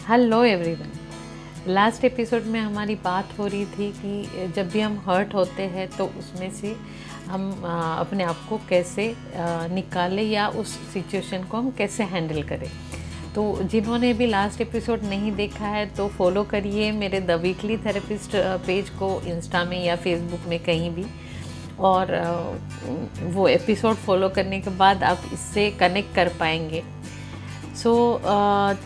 Hello everyone. Last episode में हमारी बात हो रही थी कि जब भी हम हर्ट होते हैं तो उसमें से हम अपने आप को कैसे निकालें या उस सिचुएशन को हम कैसे हैंडल करें। तो जिन्होंने भी लास्ट एपिसोड नहीं देखा है तो फॉलो करिए मेरे द वीकली थेरेपिस्ट पेज को इंस्टा में या फेसबुक में कहीं भी। और वो एपिसोड फॉलो करने के बाद आप इससे कनेक्ट कर पाएंगे।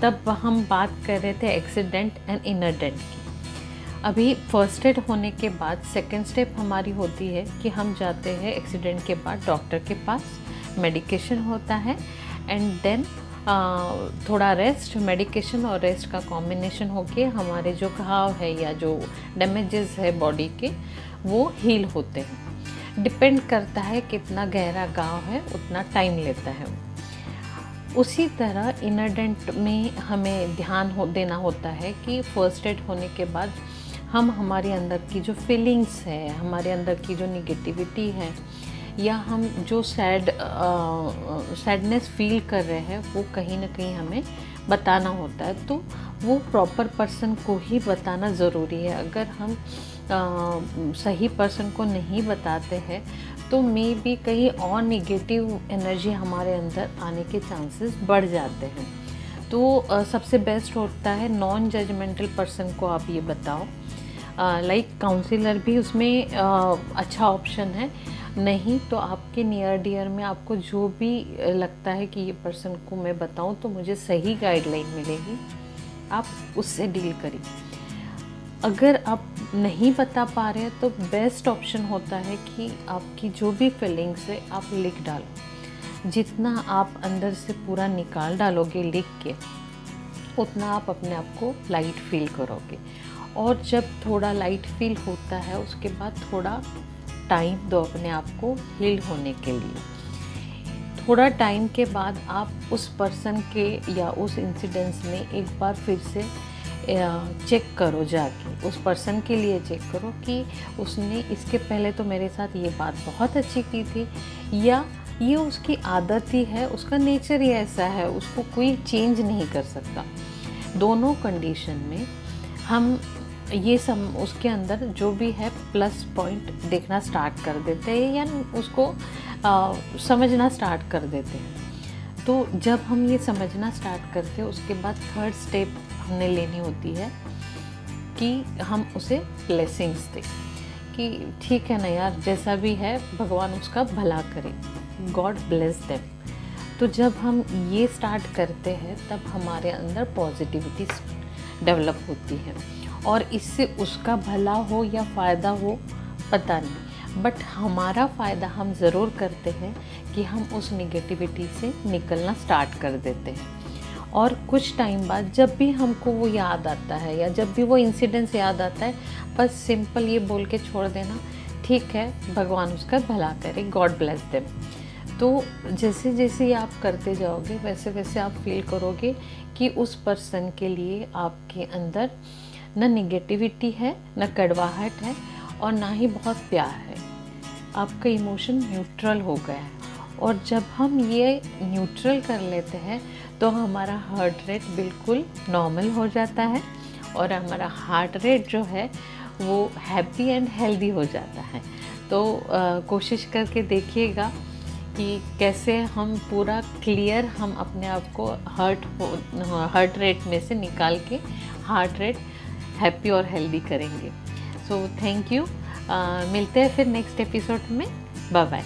तब हम बात कर रहे थे एक्सीडेंट एंड इनर डेंट की। अभी फर्स्ट एड होने के बाद सेकंड स्टेप हमारी होती है कि हम जाते हैं एक्सीडेंट के बाद डॉक्टर के पास, मेडिकेशन होता है एंड देन थोड़ा रेस्ट, मेडिकेशन और रेस्ट का कॉम्बिनेशन होके हमारे जो घाव है या जो डैमेजेस है बॉडी के वो हील होते हैं। डिपेंड करता है कितना गहरा घाव है, उतना टाइम लेता है। उसी तरह इनर डेंट में हमें देना होता है कि फर्स्ट एड होने के बाद हम हमारे अंदर की जो फीलिंग्स है, हमारे अंदर की जो निगेटिविटी है या हम जो सैडनेस फील कर रहे हैं वो कहीं ना कहीं हमें बताना होता है। तो वो प्रॉपर पर्सन को ही बताना ज़रूरी है। अगर हम सही पर्सन को नहीं बताते हैं तो मे बी कहीं और निगेटिव एनर्जी हमारे अंदर आने के चांसेस बढ़ जाते हैं। तो सबसे बेस्ट होता है नॉन जजमेंटल पर्सन को आप ये बताओ। लाइक काउंसलर भी उसमें अच्छा ऑप्शन है। नहीं तो आपके नियर डियर में आपको जो भी लगता है कि ये पर्सन को मैं बताऊं तो मुझे सही गाइडलाइन मिलेगी, आप उससे डील करिए। अगर आप नहीं बता पा रहे हैं तो बेस्ट ऑप्शन होता है कि आपकी जो भी फीलिंग्स है आप लिख डालो। जितना आप अंदर से पूरा निकाल डालोगे लिख के, उतना आप अपने आप को लाइट फील करोगे। और जब थोड़ा लाइट फील होता है उसके बाद थोड़ा टाइम दो अपने आप को हील होने के लिए। थोड़ा टाइम के बाद आप उस पर्सन के या उस इंसिडेंस में एक बार फिर से चेक करो, जाके उस पर्सन के लिए चेक करो कि उसने इसके पहले तो मेरे साथ ये बात बहुत अच्छी की थी या ये उसकी आदत ही है, उसका नेचर ही ऐसा है, उसको कोई चेंज नहीं कर सकता। दोनों कंडीशन में हम ये उसके अंदर जो भी है प्लस पॉइंट देखना स्टार्ट कर देते हैं या उसको समझना स्टार्ट कर देते हैं। तो जब हम ये समझना स्टार्ट करते हैं उसके बाद थर्ड स्टेप हमने लेनी होती है कि हम उसे ब्लेसिंग्स दें कि ठीक है ना यार, जैसा भी है भगवान उसका भला करे, गॉड ब्लेस देम। तो जब हम ये स्टार्ट करते हैं तब हमारे अंदर पॉजिटिविटी डेवलप होती है और इससे उसका भला हो या फ़ायदा हो पता नहीं, बट हमारा फ़ायदा हम ज़रूर करते हैं कि हम उस निगेटिविटी से निकलना स्टार्ट कर देते हैं। और कुछ टाइम बाद जब भी हमको वो याद आता है या जब भी वो इंसिडेंस याद आता है, बस सिंपल ये बोल के छोड़ देना, ठीक है भगवान उसका भला करे, गॉड ब्लेस देम। तो जैसे जैसे आप करते जाओगे वैसे वैसे आप फील करोगे कि उस पर्सन के लिए आपके अंदर न निगेटिविटी है, न कड़वाहट है और ना ही बहुत प्यार है। आपका इमोशन न्यूट्रल हो गया है। और जब हम ये न्यूट्रल कर लेते हैं तो हमारा हार्ट रेट बिल्कुल नॉर्मल हो जाता है और हमारा हार्ट रेट जो है वो हैप्पी एंड हेल्दी हो जाता है। तो कोशिश करके देखिएगा कि कैसे हम पूरा क्लियर हम अपने आप को हार्ट रेट में से निकाल के हार्ट रेट हैप्पी और हेल्दी करेंगे। So thank you. मिलते हैं फिर नेक्स्ट एपिसोड में। Bye bye.